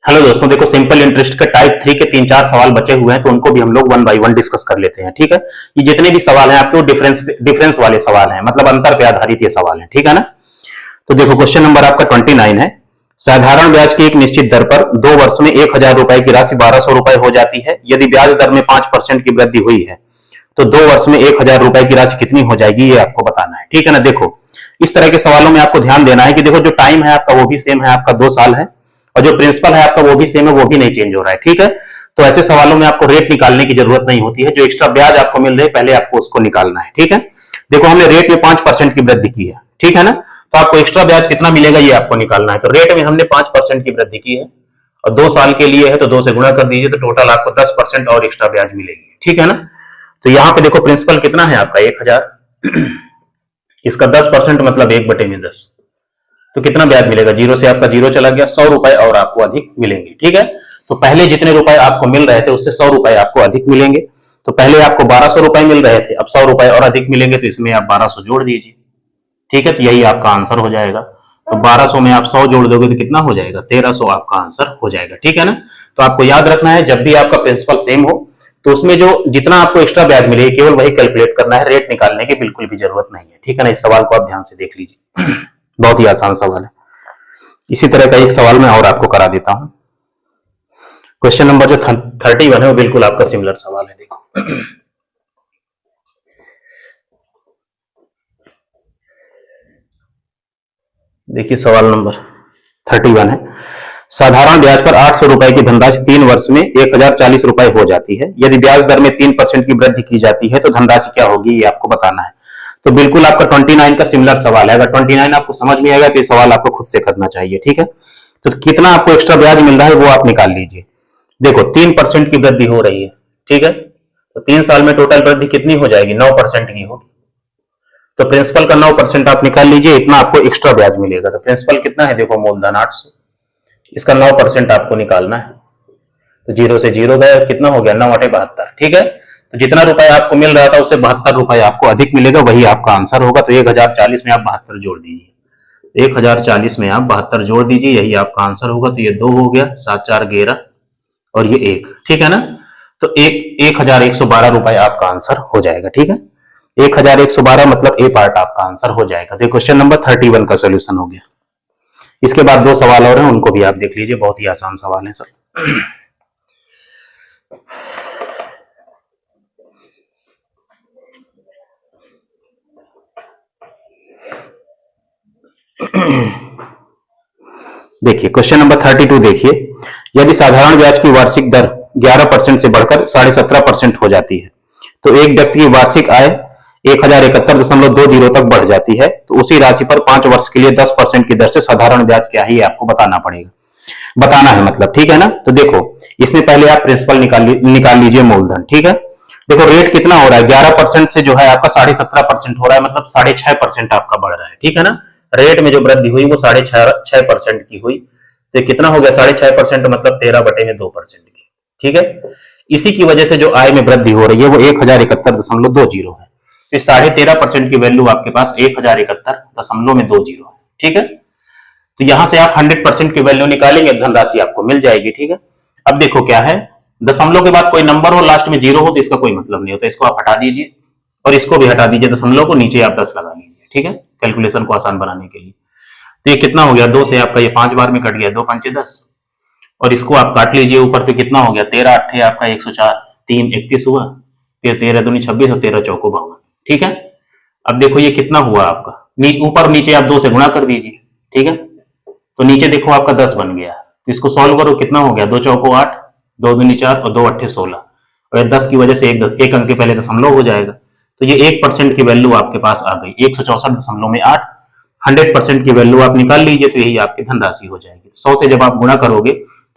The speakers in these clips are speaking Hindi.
हेलो दोस्तों, देखो सिंपल इंटरेस्ट के टाइप 3 के 3-4 सवाल बचे हुए हैं, तो उनको भी हम लोग वन बाय वन डिस्कस कर लेते हैं। ठीक है, ये जितने भी सवाल हैं आपके वो डिफरेंस वाले सवाल हैं, मतलब अंतर पे आधारित ये सवाल हैं। ठीक है ना। तो देखो क्वेश्चन नंबर आपका 29 है। साधारण ब्याज की एक निश्चित दर पर 2 वर्ष में 1,000 रुपए की राशि 1,200 रुपए हो जाती है। यदि ब्याज दर में 5% की वृद्धि हुई है तो 2 वर्ष में 1,000 रुपए की राशि कितनी हो जाएगी, ये आपको बताना है। ठीक है ना। देखो इस तरह के सवालों में आपको ध्यान देना है कि देखो जो टाइम है आपका वो भी सेम है, आपका 2 साल है, और जो प्रिंसिपल है आपका वो भी सेम है, वो भी नहीं चेंज हो रहा है। ठीक है, तो ऐसे सवालों में आपको रेट निकालने की जरूरत नहीं होती है। जो एक्स्ट्रा ब्याज आपको मिल रही है पहले आपको उसको निकालना है। ठीक है, देखो हमने रेट में 5% की वृद्धि की है। ठीक है ना, तो आपको एक्स्ट्रा ब्याज कितना मिलेगा ये आपको निकालना है। तो रेट में हमने 5% की वृद्धि की है और 2 साल के लिए है, तो 2 से गुणा कर दीजिए, तो टोटल आपको 10% और एक्स्ट्रा ब्याज मिलेगी। ठीक है ना। तो यहां पे देखो प्रिंसिपल कितना है आपका 1,000, इसका 10% मतलब 1/10, तो कितना ब्याज मिलेगा, जीरो से आपका जीरो चला गया, 100 रुपए और आपको अधिक मिलेंगे। ठीक है, तो पहले जितने रुपए आपको मिल रहे थे उससे 100 रुपए आपको अधिक मिलेंगे। तो पहले आपको 1,200 रुपए मिल रहे थे, अब 100 रुपए और अधिक मिलेंगे, तो इसमें आप 1,200 जोड़ दीजिए। ठीक है, तो यही आपका आंसर हो जाएगा। तो 1,200 में आप 100 जोड़ दोगे तो कितना हो जाएगा, 1,300 आपका आंसर हो जाएगा। ठीक है ना। तो आपको याद रखना है जब भी आपका प्रिंसिपल सेम हो तो उसमें जो जितना आपको एक्स्ट्रा ब्याज मिले केवल वही कैलकुलेट करना है, रेट निकालने की बिल्कुल भी जरूरत नहीं है। ठीक है ना, इस सवाल को आप ध्यान से देख लीजिए, बहुत ही आसान सवाल है। इसी तरह का एक सवाल मैं और आपको करा देता हूं। क्वेश्चन नंबर जो 31 है वो बिल्कुल आपका सिमिलर सवाल है। देखो देखिए सवाल नंबर 31 है। साधारण ब्याज पर 800 रुपए की धनराशि 3 वर्ष में 1,040 रुपए हो जाती है। यदि ब्याज दर में 3% की वृद्धि की जाती है तो धनराशि क्या होगी, ये आपको बताना है। तो बिल्कुल आपका 29 का सिमिलर सवाल है। अगर 29 आपको समझ में आएगा तो ये सवाल आपको खुद से करना चाहिए। ठीक है, तो कितना आपको एक्स्ट्रा ब्याज मिल रहा है वो आप निकाल लीजिए। देखो 3% की वृद्धि हो रही है। ठीक है, तो 3 साल में टोटल वृद्धि कितनी हो जाएगी, 9% की होगी। तो प्रिंसिपल का 9% आप निकाल लीजिए, इतना आपको एक्स्ट्रा ब्याज मिलेगा। तो प्रिंसिपल कितना है, देखो मूलधन 800, इसका 9% आपको निकालना है। तो जीरो से जीरो गया, कितना हो गया, 9/72। ठीक है, तो जितना रुपए आपको मिल रहा था उससे 72 रुपए आपको अधिक मिलेगा, वही आपका आंसर होगा। तो 1,040 में आप 72 जोड़ दीजिए, 1,040 में आप 72 जोड़ दीजिए, यही आपका आंसर होगा। तो ये 2 हो गया, 7 4 11 और ये 1। ठीक है ना, तो 1,112 रुपए आपका आंसर हो जाएगा। ठीक है, 1,112 मतलब ए पार्ट आपका आंसर हो जाएगा। तो क्वेश्चन नंबर 31 का सोल्यूशन हो गया। इसके बाद 2 सवाल और हैं, उनको भी आप देख लीजिए, बहुत ही आसान सवाल है सब। देखिए क्वेश्चन नंबर 32 देखिए। यदि साधारण ब्याज की वार्षिक दर 11% से बढ़कर 17.5% हो जाती है तो एक व्यक्ति की वार्षिक आय 1,071.20 तक बढ़ जाती है, तो उसी राशि पर 5 वर्ष के लिए 10% की दर से साधारण ब्याज क्या है ये आपको बताना पड़ेगा, बताना है मतलब। ठीक है ना, तो देखो इसमें पहले आप प्रिंसिपल निकाल लीजिए मूलधन। ठीक है, देखो रेट कितना हो रहा है, 11% से जो है आपका 17.5% हो रहा है, मतलब 6.5% आपका बढ़ रहा है। ठीक है ना, रेट में जो वृद्धि हुई वो 6.5% की हुई, तो कितना हो गया 6.5% मतलब 13/2% की। ठीक है, इसी की वजह से जो आय में वृद्धि हो रही है वो 1,071.20 है। तो 13.5% की वैल्यू आपके पास 1,071.20 है। ठीक है, तो यहां से आप 100% की वैल्यू निकालेंगे, धनराशि आपको मिल जाएगी। ठीक है, अब देखो क्या है, दशमलव के बाद कोई नंबर हो लास्ट में 0 हो तो इसका कोई मतलब नहीं होता, इसको आप हटा दीजिए और इसको भी हटा दीजिए, दशमलव को नीचे आप 10 लगा लीजिए। ठीक है, कैलकुलेशन को आसान बनाने के लिए। तो ये कितना हो गया, 2 से आपका ये 5 बार में कट गया, 2 5 10, और इसको आप काट लीजिए ऊपर, तो कितना हो गया 13 8 आपका 104, 3 31 हुआ, फिर 13 दूनी 26 और 13 चौको 52। ठीक है, अब देखो ये कितना हुआ आपका, ऊपर नीचे आप 2 से गुणा कर दीजिए। ठीक है, तो नीचे देखो आपका 10 बन गया, तो इसको सॉल्व करो, कितना हो गया, 2 चौको 8, 2 दूनी 4 और 2 8 16, और 10 की वजह से एक अंक के पहले दशमलव हो जाएगा, तो ये 1% की वैल्यू आपके पास आ गई, 164.8। 100% की वैल्यू आप निकाल लीजिए, तो यही आपकी धनराशि हो जाएगी। 100 से जब आप गुणा करोगे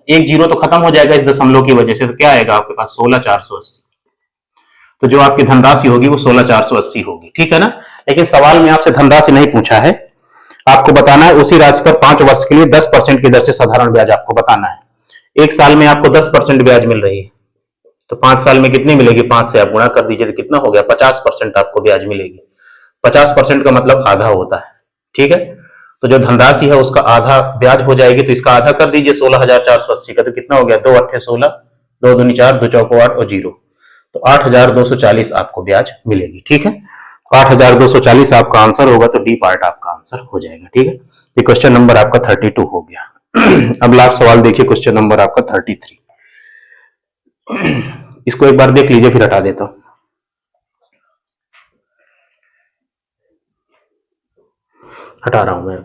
एक जीरो तो खत्म हो जाएगा इस दशमलव की वजह से, तो क्या आएगा आपके पास 16,480। तो जो आपकी धनराशि होगी वो 16,480 होगी। ठीक है ना, लेकिन सवाल में आपसे धनराशि नहीं पूछा है, आपको बताना है उसी राशि पर 5 वर्ष के लिए 10% की दर से साधारण ब्याज आपको बताना है। एक साल में आपको 10% ब्याज मिल रही है, तो 5 साल में कितनी मिलेगी, 5 से आप गुणा कर दीजिए, तो कितना हो गया 50% आपको ब्याज मिलेगी। 50% का मतलब आधा होता है। ठीक है, तो जो धनराशि है उसका आधा ब्याज हो जाएगी, तो इसका आधा कर दीजिए 16,480 का, तो कितना हो गया, 2 अट्ठे 16, 2 दूनी 4, 2 चौको 8 और 0, तो 8,240 आपको ब्याज मिलेगी। ठीक है, तो 8,240 आपका आंसर होगा, तो डी पार्ट आपका आंसर हो जाएगा। ठीक है, ये क्वेश्चन नंबर आपका 32 हो गया। अब लास्ट सवाल देखिए, क्वेश्चन नंबर आपका 33। इसको एक बार देख लीजिए, फिर हटा देता हूं। हटा रहा हूं मैं।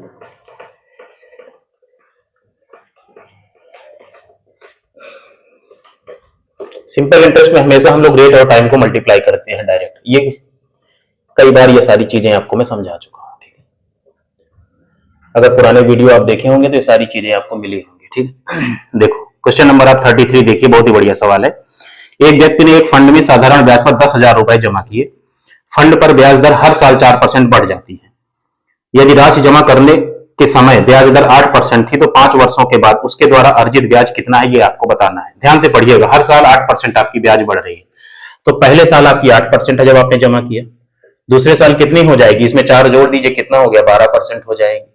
सिंपल इंटरेस्ट में हमेशा हम लोग रेट और टाइम को मल्टीप्लाई करते हैं डायरेक्ट, ये कई बार ये सारी चीजें आपको मैं समझा चुका हूं। ठीक है, अगर पुराने वीडियो आप देखे होंगे तो ये सारी चीजें आपको मिली होंगी। ठीक है, देखो क्वेश्चन नंबर आप 33 देखिए, बहुत ही बढ़िया सवाल है। एक व्यक्ति ने एक फंड में साधारण ब्याज पर 10,000 रुपए जमा किए। फंड पर ब्याज दर हर साल 4% बढ़ जाती है। यदि राशि जमा करने के समय ब्याज दर 8% थी, तो 5 वर्षों के बाद उसके द्वारा अर्जित ब्याज कितना है, ये आपको बताना है। ध्यान से पढ़िएगा, हर साल 8% आपकी ब्याज बढ़ रही है। तो पहले साल आपकी 8% है जब आपने जमा किया, दूसरे साल कितनी हो जाएगी, इसमें 4 जोड़ दीजिए, कितना हो गया, 12% हो जाएगी।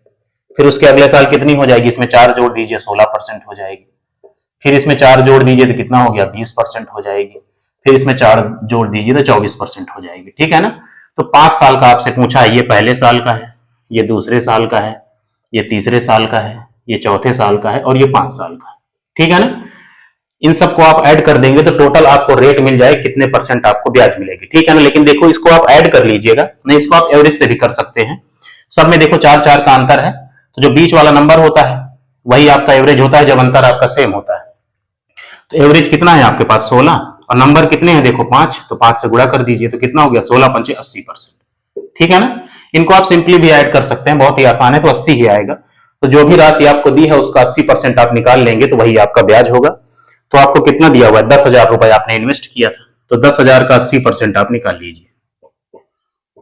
फिर उसके अगले साल कितनी हो जाएगी, इसमें 4 जोड़ दीजिए, 16% हो जाएगी। फिर इसमें 4 जोड़ दीजिए तो कितना हो गया, 20% हो जाएगी। फिर इसमें 4 जोड़ दीजिए तो 24% हो जाएगी। ठीक है ना, तो 5 साल का आपसे पूछा है, ये पहले साल का है, ये दूसरे साल का है, ये तीसरे साल का है, ये चौथे साल का है और ये 5 साल का है। ठीक है ना, इन सबको आप ऐड कर देंगे तो टोटल आपको रेट मिल जाए, कितने परसेंट आपको ब्याज मिलेगी। ठीक है ना, लेकिन देखो इसको आप ऐड कर लीजिएगा, नहीं इसको आप एवरेज से भी कर सकते हैं। सब में देखो 4 का अंतर है, तो जो बीच वाला नंबर होता है वही आपका एवरेज होता है जब अंतर आपका सेम होता है। तो एवरेज कितना है आपके पास, 16, और नंबर कितने हैं देखो 5, तो 5 से गुणा कर दीजिए, तो कितना हो गया, 16 पंचे 80%। ठीक है ना, इनको आप सिंपली भी ऐड कर सकते हैं, बहुत ही आसान है, तो 80 ही आएगा। तो जो भी राशि आपको दी है उसका 80% आप निकाल लेंगे तो वही आपका ब्याज होगा। तो आपको कितना दिया हुआ है, 10,000 रुपए आपने इन्वेस्ट किया था, तो 10,000 का 80% आप निकाल लीजिए,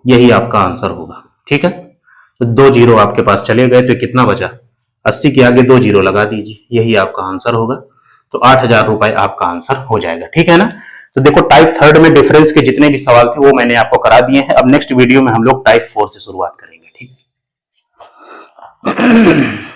यही आपका आंसर होगा। ठीक है, तो 2 जीरो आपके पास चले गए, तो कितना बचा, 80 के आगे 2 जीरो लगा दीजिए, यही आपका आंसर होगा। तो 8,000 रुपए आपका आंसर हो जाएगा। ठीक है ना, तो देखो टाइप 3 में डिफरेंस के जितने भी सवाल थे वो मैंने आपको करा दिए हैं। अब नेक्स्ट वीडियो में हम लोग टाइप 4 से शुरुआत करेंगे। ठीक है।